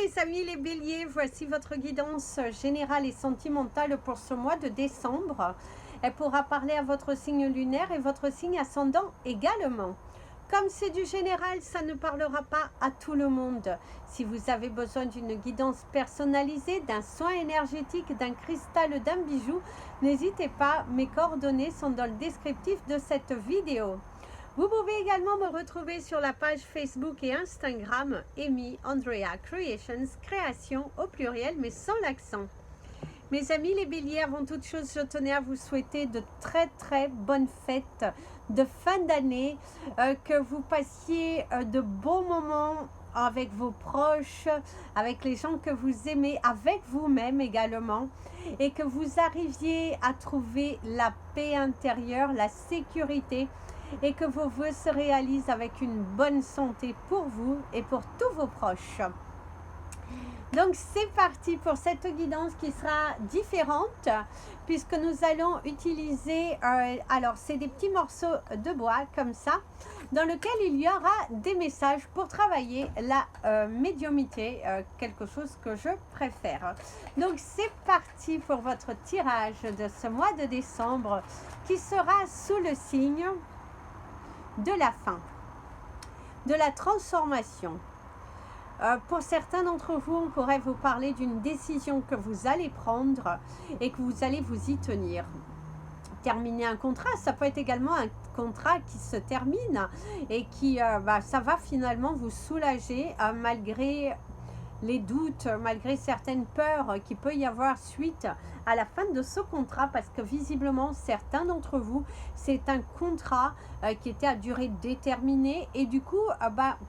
mes amis les béliers, voici votre guidance générale et sentimentale pour ce mois de décembre. Elle pourra parler à votre signe lunaire et votre signe ascendant également. Comme c'est du général, ça ne parlera pas à tout le monde. Si vous avez besoin d'une guidance personnalisée, d'un soin énergétique, d'un cristal, d'un bijou, n'hésitez pas, mes coordonnées sont dans le descriptif de cette vidéo. Vous pouvez également me retrouver sur la page Facebook et Instagram Amy Andrea Creations, création au pluriel mais sans l'accent. Mes amis les béliers, avant toute chose, je tenais à vous souhaiter de très bonnes fêtes de fin d'année, que vous passiez de beaux moments avec vos proches, avec les gens que vous aimez, avec vous-même également, et que vous arriviez à trouver la paix intérieure, la sécurité, et que vos vœux se réalisent avec une bonne santé pour vous et pour tous vos proches. Donc c'est parti pour cette guidance qui sera différente, puisque nous allons utiliser, alors c'est des petits morceaux de bois comme ça, dans lequel il y aura des messages pour travailler la médiumnité, quelque chose que je préfère. Donc c'est parti pour votre tirage de ce mois de décembre, qui sera sous le signe de la fin, de la transformation. Pour certains d'entre vous, on pourrait vous parler d'une décision que vous allez prendre et que vous allez vous y tenir. Terminer un contrat, ça peut être également un contrat qui se termine et qui, ça va finalement vous soulager malgré les doutes, malgré certaines peurs qu'il peut y avoir suite à la fin de ce contrat, parce que visiblement certains d'entre vous, c'est un contrat qui était à durée déterminée et du coup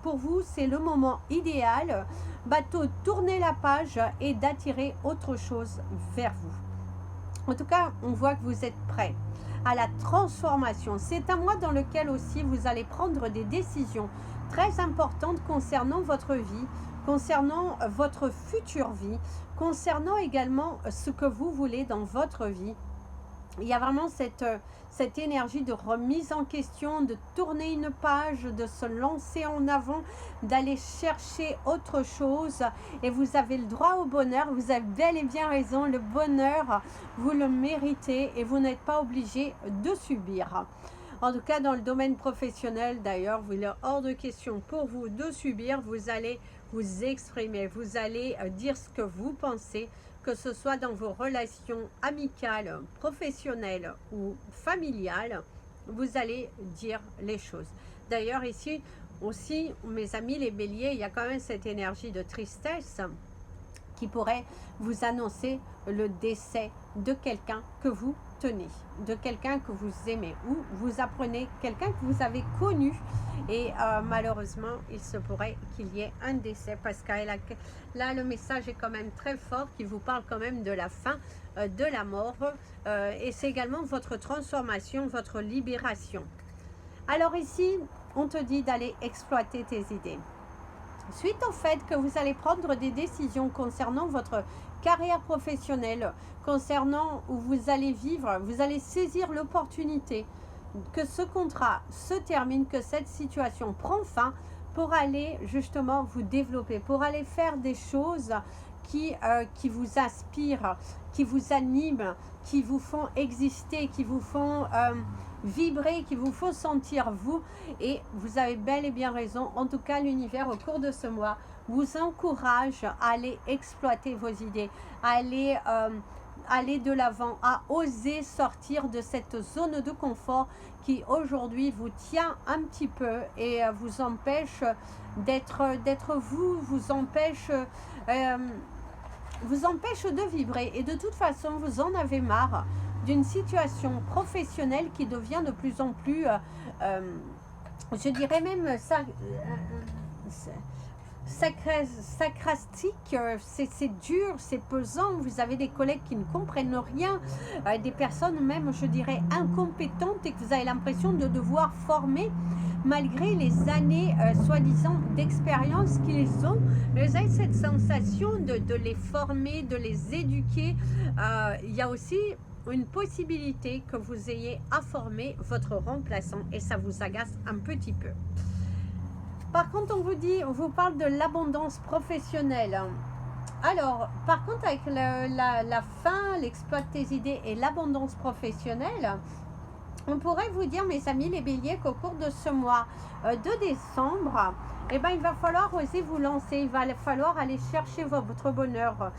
pour vous c'est le moment idéal de tourner la page et d'attirer autre chose vers vous. En tout cas, on voit que vous êtes prêts à la transformation. C'est un mois dans lequel aussi vous allez prendre des décisions très importantes concernant votre vie, concernant votre future vie, concernant également ce que vous voulez dans votre vie. Il y a vraiment cette énergie de remise en question, de tourner une page, de se lancer en avant, d'aller chercher autre chose. Et vous avez le droit au bonheur, vous avez bel et bien raison, le bonheur, vous le méritez et vous n'êtes pas obligé de subir. En tout cas, dans le domaine professionnel, d'ailleurs, il est hors de question pour vous de subir. Vous allez vous exprimer, vous allez dire ce que vous pensez, que ce soit dans vos relations amicales, professionnelles ou familiales, vous allez dire les choses. D'ailleurs, ici aussi, mes amis les béliers, il y a quand même cette énergie de tristesse qui pourrait vous annoncer le décès de quelqu'un que vous tenez, de quelqu'un que vous aimez, ou vous apprenez quelqu'un que vous avez connu et malheureusement il se pourrait qu'il y ait un décès, parce que là le message est quand même très fort, qui vous parle quand même de la fin, de la mort, et c'est également votre transformation, votre libération. Alors ici on te dit d'aller exploiter tes idées. Suite au fait que vous allez prendre des décisions concernant votre carrière professionnelle, concernant où vous allez vivre, vous allez saisir l'opportunité que ce contrat se termine, que cette situation prend fin, pour aller justement vous développer, pour aller faire des choses qui vous inspirent, qui vous animent, qui vous font exister, qui vous font vibrer, qui vous font sentir vous. Et vous avez bel et bien raison. En tout cas, l'univers au cours de ce mois vous encourage à aller exploiter vos idées, à aller de l'avant, à oser sortir de cette zone de confort qui aujourd'hui vous tient un petit peu et vous empêche d'être vous, vous empêche de vibrer. Et de toute façon, vous en avez marre d'une situation professionnelle qui devient de plus en plus, je dirais même ça, sacrastique, c'est dur, c'est pesant. Vous avez des collègues qui ne comprennent rien, des personnes même, je dirais, incompétentes, et que vous avez l'impression de devoir former malgré les années soi-disant d'expérience qu'ils ont. Mais vous avez cette sensation de les former, de les éduquer. Il y a aussi une possibilité que vous ayez à former votre remplaçant, et ça vous agace un petit peu. Par contre, on vous parle de l'abondance professionnelle. Alors, par contre, avec la fin, l'exploit de tes idées et l'abondance professionnelle, on pourrait vous dire, mes amis les béliers, qu'au cours de ce mois de décembre, eh ben, il va falloir oser vous lancer, il va falloir aller chercher votre bonheur.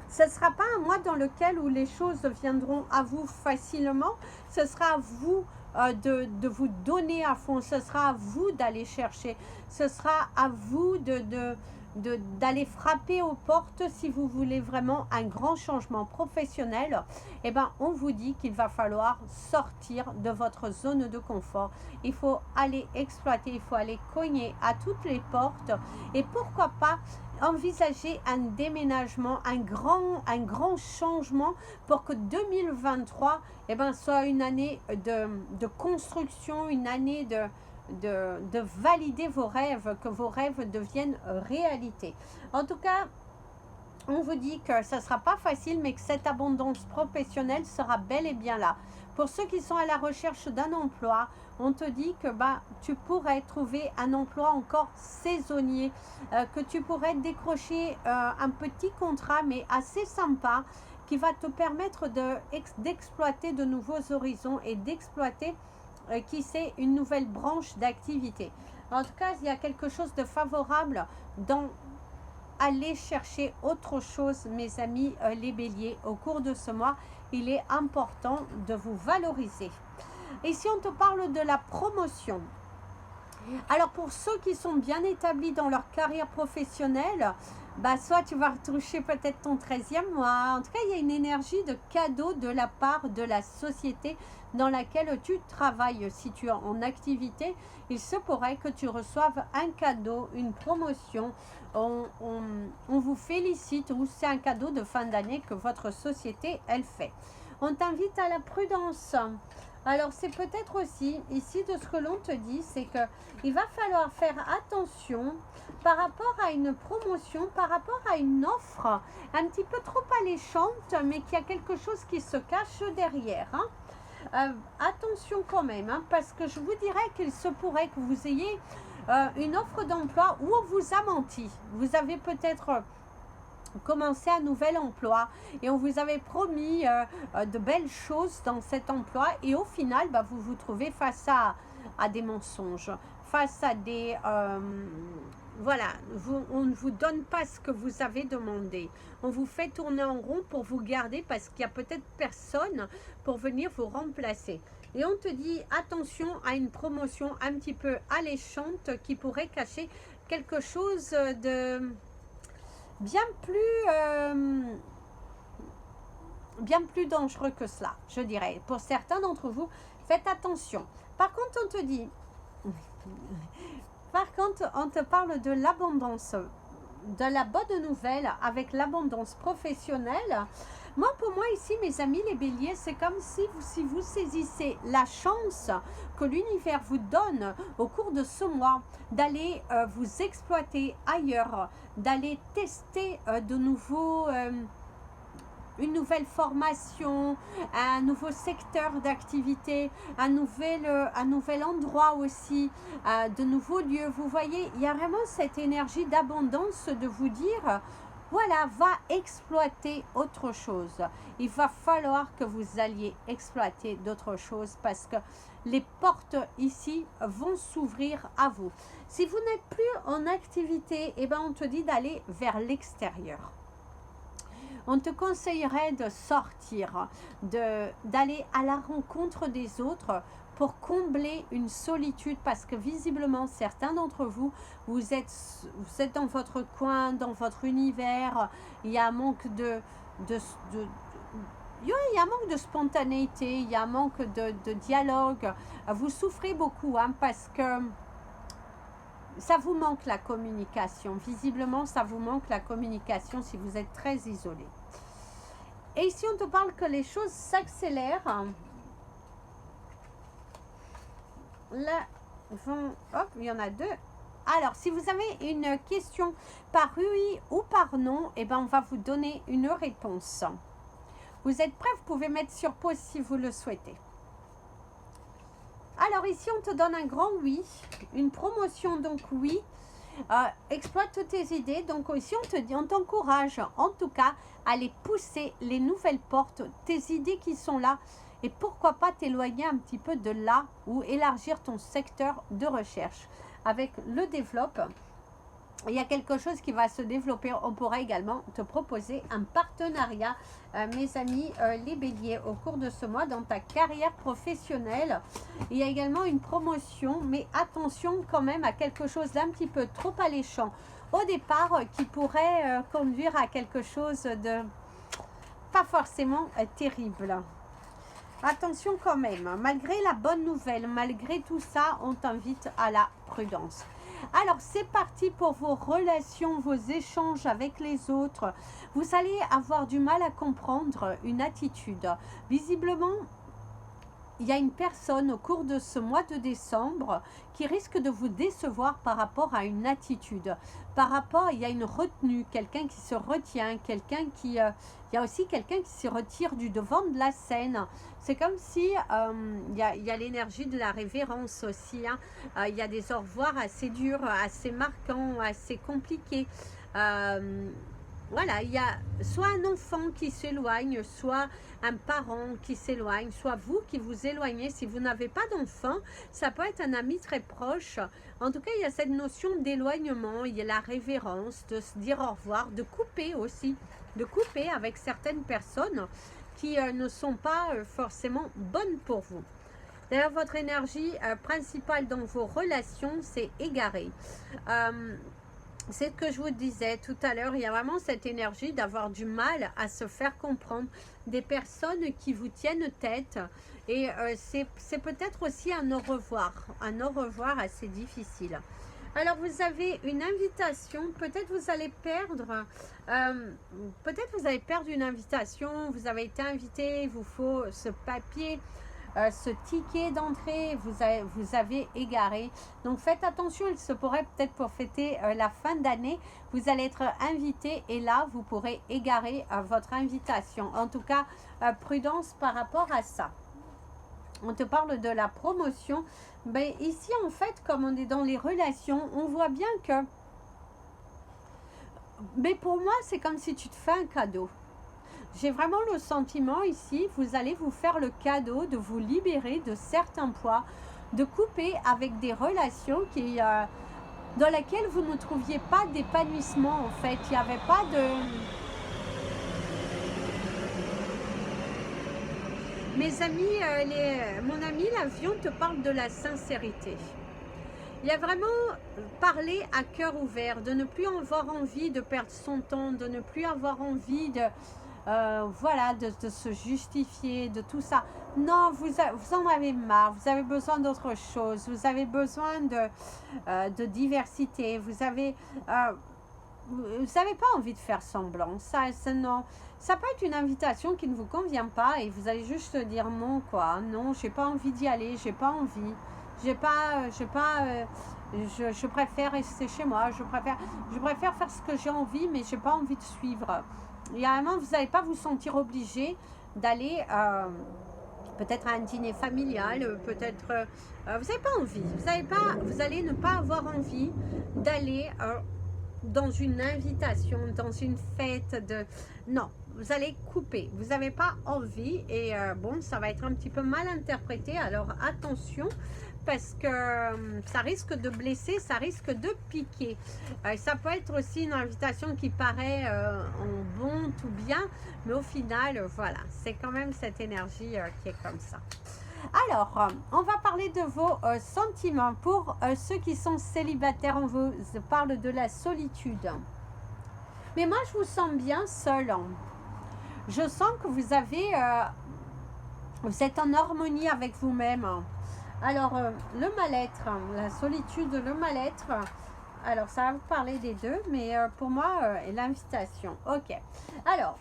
Ce ne sera pas un mois dans lequel où les choses viendront à vous facilement, ce sera à vous de vous donner à fond, ce sera à vous d'aller chercher, ce sera à vous d'aller frapper aux portes si vous voulez vraiment un grand changement professionnel. Eh ben, on vous dit qu'il va falloir sortir de votre zone de confort. Il faut aller exploiter, il faut aller cogner à toutes les portes et pourquoi pas envisager un déménagement, un grand changement pour que 2023 eh ben, soit une année de construction, une année de valider vos rêves, que vos rêves deviennent réalité. En tout cas, on vous dit que ça ne sera pas facile, mais que cette abondance professionnelle sera bel et bien là. Pour ceux qui sont à la recherche d'un emploi, on te dit que tu pourrais trouver un emploi encore saisonnier, que tu pourrais décrocher un petit contrat, mais assez sympa, qui va te permettre d'exploiter de nouveaux horizons et d'exploiter, qui sait, une nouvelle branche d'activité. En tout cas, il y a quelque chose de favorable dans aller chercher autre chose, mes amis les béliers. Au cours de ce mois, il est important de vous valoriser. Et si on te parle de la promotion, alors pour ceux qui sont bien établis dans leur carrière professionnelle, soit tu vas retoucher peut-être ton 13e mois. En tout cas, il y a une énergie de cadeau de la part de la société dans laquelle tu travailles. Si tu es en activité, il se pourrait que tu reçoives un cadeau, une promotion. On vous félicite ou c'est un cadeau de fin d'année que votre société, elle fait. On t'invite à la prudence. Alors, c'est peut-être aussi, ici, de ce que l'on te dit, c'est qu'il va falloir faire attention par rapport à une promotion, par rapport à une offre un petit peu trop alléchante, mais qu'il y a quelque chose qui se cache derrière. Attention quand même, parce que je vous dirais qu'il se pourrait que vous ayez une offre d'emploi où on vous a menti. Vous avez peut-être commencer un nouvel emploi et on vous avait promis de belles choses dans cet emploi et au final vous vous trouvez face à des mensonges, face à des voilà, on ne vous donne pas ce que vous avez demandé, on vous fait tourner en rond pour vous garder parce qu'il y a peut-être personne pour venir vous remplacer. Et on te dit attention à une promotion un petit peu alléchante qui pourrait cacher quelque chose de bien plus dangereux que cela, je dirais. Pour certains d'entre vous, faites attention. Par contre, on te dit, on te parle de l'abondance, de la bonne nouvelle avec l'abondance professionnelle. Moi, pour moi, ici, mes amis, les béliers, c'est comme si vous saisissez la chance que l'univers vous donne au cours de ce mois d'aller vous exploiter ailleurs, d'aller tester de nouveau une nouvelle formation, un nouveau secteur d'activité, un nouvel endroit aussi, de nouveaux lieux. Vous voyez, il y a vraiment cette énergie d'abondance de vous dire, voilà, va exploiter autre chose. Il va falloir que vous alliez exploiter d'autres choses parce que les portes ici vont s'ouvrir à vous. Si vous n'êtes plus en activité, on te dit d'aller vers l'extérieur. On te conseillerait de sortir, d'aller à la rencontre des autres pour combler une solitude parce que visiblement certains d'entre vous, vous êtes dans votre coin, dans votre univers, il y a un manque il y a un manque de spontanéité, il y a un manque de dialogue. Vous souffrez beaucoup parce que ça vous manque la communication. Visiblement, ça vous manque la communication si vous êtes très isolé. Et ici, on te parle que les choses s'accélèrent. Là, hop, il y en a deux. Alors, si vous avez une question par oui ou par non, on va vous donner une réponse. Vous êtes prêts? Vous pouvez mettre sur pause si vous le souhaitez. Alors ici, on te donne un grand oui, une promotion, donc oui. Exploite tes idées. Donc ici, on te dit, on t'encourage en tout cas à aller pousser les nouvelles portes, tes idées qui sont là. Et pourquoi pas t'éloigner un petit peu de là ou élargir ton secteur de recherche. Avec le développe, il y a quelque chose qui va se développer. On pourra également te proposer un partenariat, mes amis les béliers, au cours de ce mois dans ta carrière professionnelle. Il y a également une promotion, mais attention quand même à quelque chose d'un petit peu trop alléchant au départ qui pourrait conduire à quelque chose de pas forcément terrible. Attention quand même, malgré la bonne nouvelle, malgré tout ça, on t'invite à la prudence. Alors, c'est parti pour vos relations, vos échanges avec les autres. Vous allez avoir du mal à comprendre une attitude. Visiblement, il y a une personne au cours de ce mois de décembre qui risque de vous décevoir par rapport à une attitude. Par rapport, il y a une retenue, quelqu'un qui se retient, quelqu'un qui... il y a aussi quelqu'un qui se retire du devant de la scène. C'est comme si il y a l'énergie de la révérence aussi. Hein. Il y a des au revoir assez durs, assez marquants, assez compliqués. Voilà, il y a soit un enfant qui s'éloigne, soit un parent qui s'éloigne, soit vous qui vous éloignez. Si vous n'avez pas d'enfant, ça peut être un ami très proche. En tout cas, il y a cette notion d'éloignement, il y a la révérence, de se dire au revoir, de couper aussi, de couper avec certaines personnes qui ne sont pas forcément bonnes pour vous. D'ailleurs, votre énergie principale dans vos relations, c'est égaré. C'est ce que je vous disais tout à l'heure, il y a vraiment cette énergie d'avoir du mal à se faire comprendre, des personnes qui vous tiennent tête, et c'est peut-être aussi un au revoir assez difficile. Alors vous avez une invitation, peut-être vous allez perdre, une invitation, vous avez été invité, il vous faut ce papier, ce ticket d'entrée, vous avez égaré. Donc faites attention, il se pourrait peut-être pour fêter la fin d'année, vous allez être invité et là vous pourrez égarer votre invitation. En tout cas, prudence par rapport à ça. On te parle de la promotion. Mais ici, en fait, comme on est dans les relations, on voit bien que... Mais pour moi, c'est comme si tu te fais un cadeau. J'ai vraiment le sentiment ici, vous allez vous faire le cadeau de vous libérer de certains poids, de couper avec des relations qui, dans lesquelles vous ne trouviez pas d'épanouissement en fait. Il n'y avait pas de... Mes amis, mon ami l'avion te parle de la sincérité. Il y a vraiment parler à cœur ouvert, de ne plus avoir envie de perdre son temps, de ne plus avoir envie de... voilà, de se justifier, de tout ça. Non, vous en avez marre, vous avez besoin d'autre chose, vous avez besoin de diversité, vous n'avez pas envie de faire semblant. Non. Ça peut être une invitation qui ne vous convient pas et vous allez juste dire non, quoi. Non, j'ai pas envie d'y aller, j'ai pas envie. Je préfère rester chez moi, je préfère faire ce que j'ai envie, mais j'ai pas envie de suivre. Il y a un moment, vous n'allez pas vous sentir obligé d'aller peut-être à un dîner familial, peut-être vous n'avez pas envie, vous allez ne pas avoir envie d'aller dans une invitation, dans une fête de... Non, vous allez couper, vous n'avez pas envie et bon, ça va être un petit peu mal interprété, alors attention parce que ça risque de blesser, ça risque de piquer. Ça peut être aussi une invitation qui paraît en bon, tout bien, mais au final, voilà, c'est quand même cette énergie qui est comme ça. Alors, on va parler de vos sentiments. Pour ceux qui sont célibataires, on vous parle de la solitude. Mais moi, je vous sens bien seul. Je sens que vous êtes en harmonie avec vous-même. Alors, le mal-être, la solitude, le mal-être, alors ça va vous parler des deux, mais pour moi, l'invitation. Ok. Alors,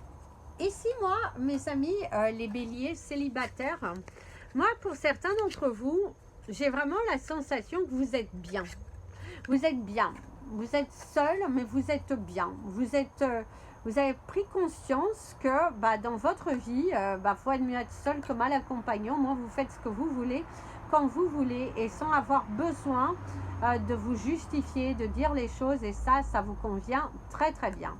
ici, moi, mes amis, les béliers célibataires, moi, pour certains d'entre vous, j'ai vraiment la sensation que vous êtes bien. Vous êtes bien. Vous êtes seul, mais vous êtes bien. Vous avez pris conscience que dans votre vie, faut être mieux être seul que mal accompagné. Au moins, vous faites ce que vous voulez. quand vous voulez et sans avoir besoin de vous justifier, de dire les choses, et ça vous convient très très bien.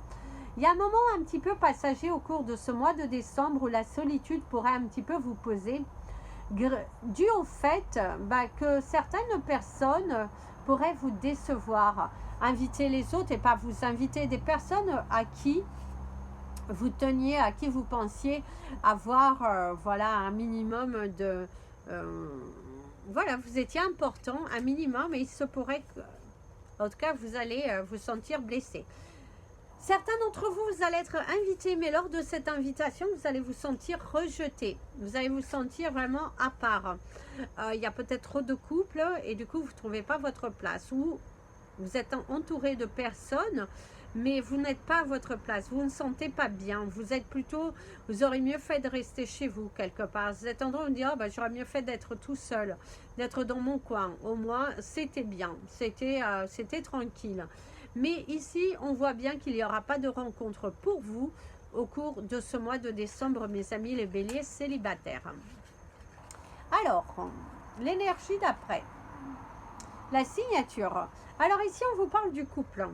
Il y a un moment un petit peu passager au cours de ce mois de décembre où la solitude pourrait un petit peu vous poser, dû au fait que certaines personnes pourraient vous décevoir, inviter les autres et pas vous inviter, des personnes à qui vous teniez, à qui vous pensiez avoir voilà, un minimum de... voilà, vous étiez important, un minimum, et il se pourrait que, en tout cas, vous allez vous sentir blessé. Certains d'entre vous, vous allez être invités, mais lors de cette invitation, vous allez vous sentir rejeté. Vous allez vous sentir vraiment à part. Il y a peut-être trop de couples et du coup, vous ne trouvez pas votre place. Ou vous êtes entouré de personnes, mais vous n'êtes pas à votre place. Vous ne sentez pas bien. Vous êtes plutôt, vous aurez mieux fait de rester chez vous quelque part. Vous êtes en train de dire, oh, j'aurais mieux fait d'être tout seul, d'être dans mon coin. Au moins, c'était bien, c'était tranquille. Mais ici, on voit bien qu'il n'y aura pas de rencontre pour vous au cours de ce mois de décembre, mes amis les béliers célibataires. Alors, l'énergie d'après. La signature. Alors ici, on vous parle du couple.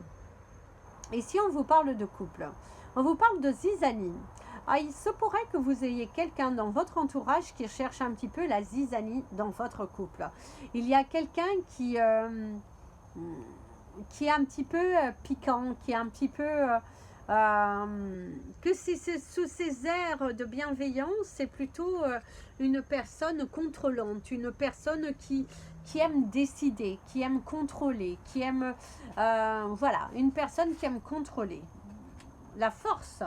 Ici, on vous parle de couple. On vous parle de zizanie. Ah, il se pourrait que vous ayez quelqu'un dans votre entourage qui cherche un petit peu la zizanie dans votre couple. Il y a quelqu'un qui est un petit peu piquant, qui est un petit peu... que c'est sous ces airs de bienveillance, c'est plutôt une personne contrôlante, une personne qui aime décider, qui aime contrôler, qui aime... voilà, une personne qui aime contrôler. La force.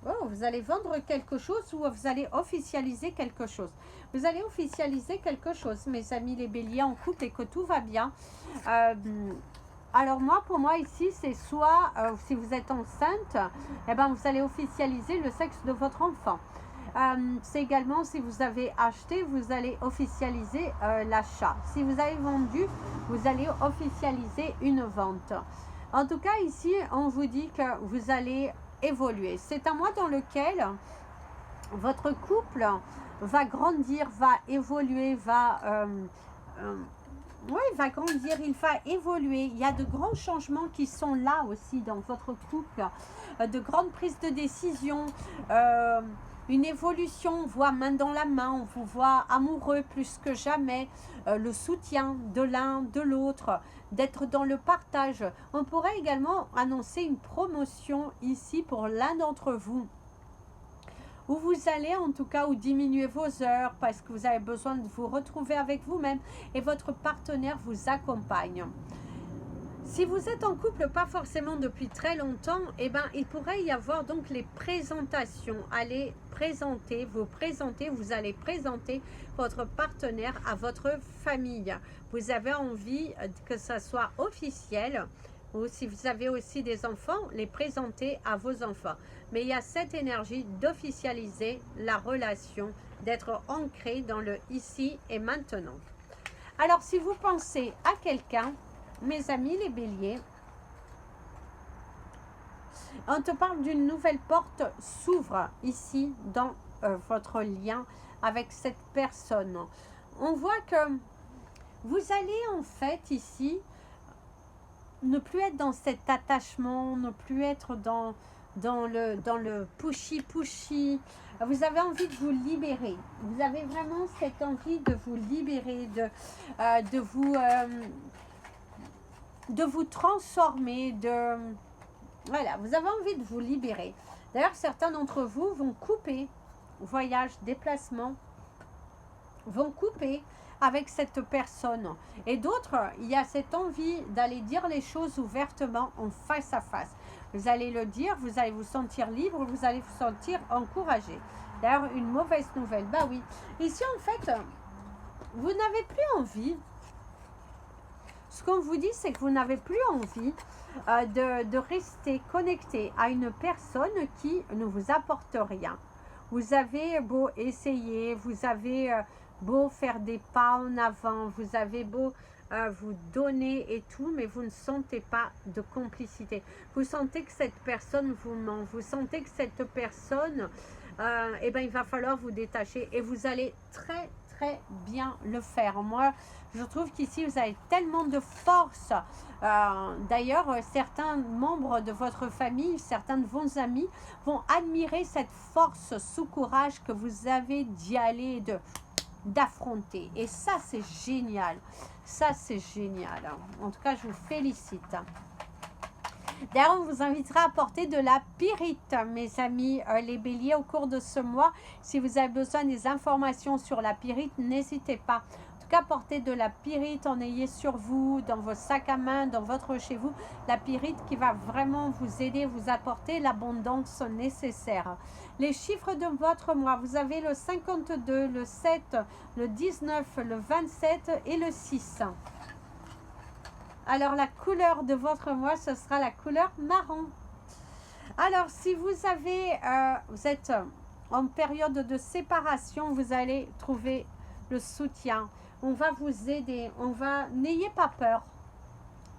Oh, vous allez vendre quelque chose ou vous allez officialiser quelque chose. Vous allez officialiser quelque chose, mes amis les béliers en couple, et que tout va bien. Alors moi, pour moi ici, c'est soit si vous êtes enceinte, eh ben, vous allez officialiser le sexe de votre enfant. C'est également si vous avez acheté, vous allez officialiser l'achat. Si vous avez vendu, vous allez officialiser une vente. En tout cas, ici, on vous dit que vous allez évoluer. C'est un mois dans lequel votre couple va grandir, va évoluer, va grandir, il va évoluer. Il y a de grands changements qui sont là aussi dans votre couple, de grandes prises de décision, une évolution, on voit main dans la main, on vous voit amoureux plus que jamais, le soutien de l'un, de l'autre, d'être dans le partage. On pourrait également annoncer une promotion ici pour l'un d'entre vous, où vous allez en tout cas, ou diminuer vos heures parce que vous avez besoin de vous retrouver avec vous-même et votre partenaire vous accompagne. Si vous êtes en couple, pas forcément depuis très longtemps, eh ben, il pourrait y avoir donc les présentations. Allez présenter, vous allez présenter votre partenaire à votre famille. Vous avez envie que ça soit officiel, ou si vous avez aussi des enfants, les présenter à vos enfants. Mais il y a cette énergie d'officialiser la relation, d'être ancré dans le ici et maintenant. Alors, si vous pensez à quelqu'un, mes amis les béliers, on te parle d'une nouvelle porte s'ouvre ici dans votre lien avec cette personne. On voit que vous allez en fait ici ne plus être dans cet attachement, ne plus être dans le pushy. Vous avez envie de vous libérer. Vous avez vraiment cette envie de vous libérer, de vous transformer, voilà, vous avez envie de vous libérer. D'ailleurs, certains d'entre vous vont couper voyage, déplacement, vont couper avec cette personne. Et d'autres, il y a cette envie d'aller dire les choses ouvertement, en face à face. Vous allez le dire, vous allez vous sentir libre, vous allez vous sentir encouragé. D'ailleurs, une mauvaise nouvelle, bah oui. Ici, en fait, vous n'avez plus envie. Ce qu'on vous dit, c'est que vous n'avez plus envie de rester connecté à une personne qui ne vous apporte rien. Vous avez beau essayer, vous avez beau faire des pas en avant, vous avez beau vous donner et tout, mais vous ne sentez pas de complicité. Vous sentez que cette personne vous ment, vous sentez que cette personne, eh ben, il va falloir vous détacher et vous allez très très bien le faire. Moi, je trouve qu'ici, vous avez tellement de force. D'ailleurs, certains membres de votre famille, certains de vos amis vont admirer cette force sous courage que vous avez d'y aller, d'affronter. Et ça, c'est génial. Ça, c'est génial. En tout cas, je vous félicite. D'ailleurs, on vous invitera à porter de la pyrite, mes amis, les béliers, au cours de ce mois. Si vous avez besoin des informations sur la pyrite, n'hésitez pas. En tout cas, portez de la pyrite, en ayez sur vous, dans vos sacs à main, dans votre chez vous. La pyrite qui va vraiment vous aider, vous apporter l'abondance nécessaire. Les chiffres de votre mois, vous avez le 52, le 7, le 19, le 27 et le 6. Alors, la couleur de votre mois, ce sera la couleur marron. Alors, si vous avez, vous êtes en période de séparation, vous allez trouver le soutien. On va vous aider. N'ayez pas peur.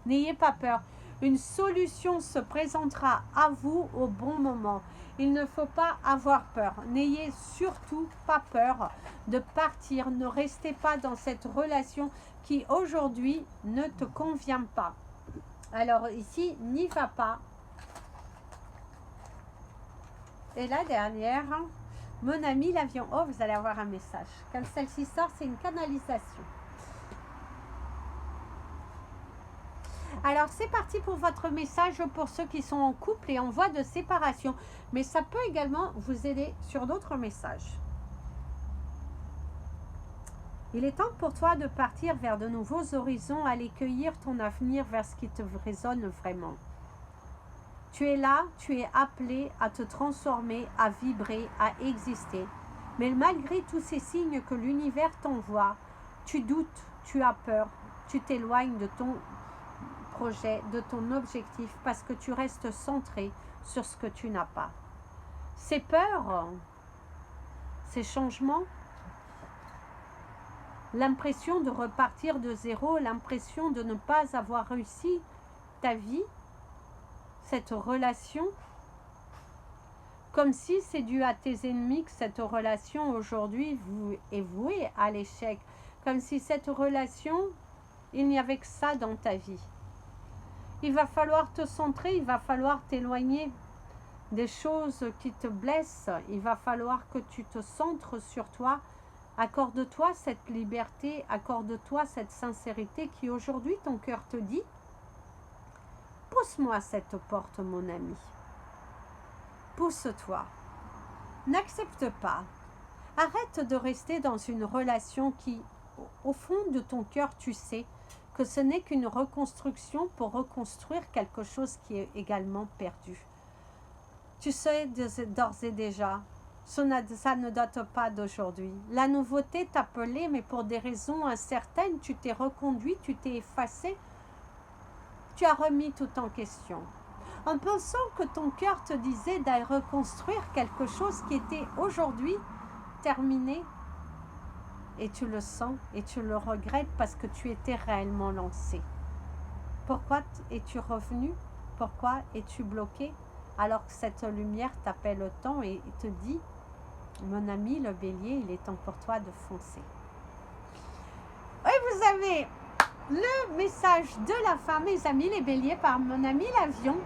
N'ayez pas peur. Une solution se présentera à vous au bon moment. Il ne faut pas avoir peur. N'ayez surtout pas peur de partir. Ne restez pas dans cette relation qui aujourd'hui ne te convient pas. Alors ici, n'y va pas. Et la dernière, mon ami l'avion. Oh, vous allez avoir un message. Quand celle-ci sort, c'est une canalisation. Alors, c'est parti pour votre message pour ceux qui sont en couple et en voie de séparation. Mais ça peut également vous aider sur d'autres messages. Il est temps pour toi de partir vers de nouveaux horizons, aller cueillir ton avenir vers ce qui te résonne vraiment. Tu es là, tu es appelé à te transformer, à vibrer, à exister. Mais malgré tous ces signes que l'univers t'envoie, tu doutes, tu as peur, tu t'éloignes de ton projet, de ton objectif, parce que tu restes centré sur ce que tu n'as pas. Ces peurs, ces changements, l'impression de repartir de zéro, l'impression de ne pas avoir réussi ta vie, cette relation, comme si c'est dû à tes ennemis que cette relation aujourd'hui est vouée à l'échec, comme si cette relation, il n'y avait que ça dans ta vie. Il va falloir te centrer, il va falloir t'éloigner des choses qui te blessent, il va falloir que tu te centres sur toi. Accorde-toi cette liberté, accorde-toi cette sincérité qui aujourd'hui ton cœur te dit « Pousse-moi cette porte, mon ami. Pousse-toi. N'accepte pas. Arrête de rester dans une relation qui, au fond de ton cœur, tu sais que ce n'est qu'une reconstruction pour reconstruire quelque chose qui est également perdu. Tu sais d'ores et déjà, ça ne date pas d'aujourd'hui. La nouveauté t'appelait, mais pour des raisons incertaines, tu t'es reconduit, tu t'es effacé, tu as remis tout en question. En pensant que ton cœur te disait d'aller reconstruire quelque chose qui était aujourd'hui terminé, et tu le sens et tu le regrettes parce que tu étais réellement lancé. Pourquoi es-tu revenu? Pourquoi es-tu bloqué? Alors que cette lumière t'appelle tant et te dit, mon ami le bélier, il est temps pour toi de foncer. Et vous avez le message de la fin, mes amis les béliers, par mon ami l'avion,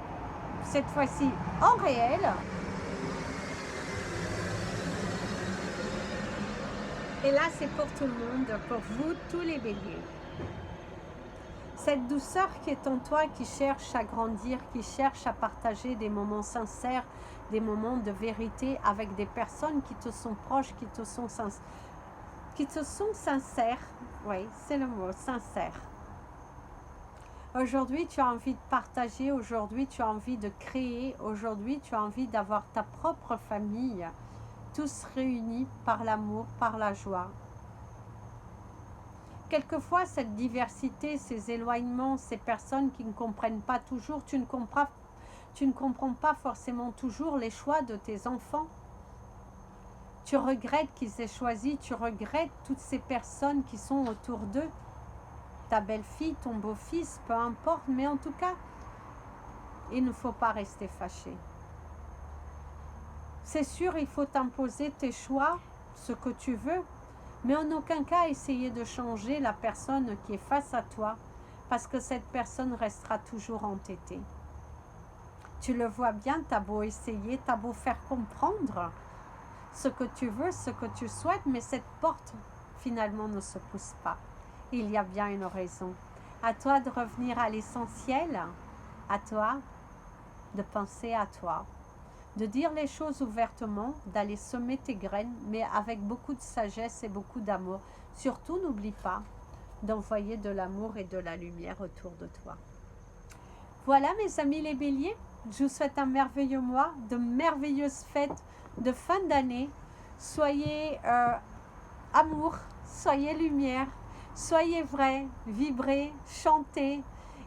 cette fois-ci en réel. Et là, c'est pour tout le monde, pour vous, tous les béliers. Cette douceur qui est en toi, qui cherche à grandir, qui cherche à partager des moments sincères, des moments de vérité avec des personnes qui te sont proches, qui te sont sincères. Oui, c'est le mot, sincère. Aujourd'hui, tu as envie de partager, aujourd'hui, tu as envie de créer, aujourd'hui, tu as envie d'avoir ta propre famille, tous réunis par l'amour, par la joie. Quelquefois, cette diversité, ces éloignements, ces personnes qui ne comprennent pas toujours, tu ne comprends pas forcément toujours les choix de tes enfants. Tu regrettes qu'ils aient choisi, tu regrettes toutes ces personnes qui sont autour d'eux. Ta belle-fille, ton beau-fils, peu importe, mais en tout cas, il ne faut pas rester fâché. C'est sûr, il faut t'imposer tes choix, ce que tu veux, Mais en aucun cas essayer de changer la personne qui est face à toi, parce que cette personne restera toujours entêtée. Tu le vois bien, tu as beau essayer, tu as beau faire comprendre ce que tu veux, ce que tu souhaites, mais cette porte finalement ne se pousse pas. Il y a bien une raison. À toi de revenir à l'essentiel, à toi de penser à toi, de dire les choses ouvertement, d'aller semer tes graines, mais avec beaucoup de sagesse et beaucoup d'amour. Surtout, n'oublie pas d'envoyer de l'amour et de la lumière autour de toi. Voilà mes amis les béliers, je vous souhaite un merveilleux mois, de merveilleuses fêtes de fin d'année. Soyez amour, soyez lumière, soyez vrai, vibrez, chantez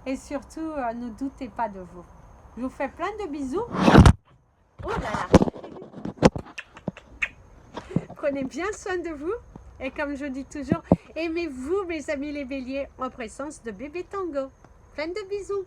et surtout ne doutez pas de vous. Je vous fais plein de bisous. Oh là là. Prenez bien soin de vous et comme je dis toujours, aimez-vous mes amis les béliers en présence de bébé Tango. Plein de bisous.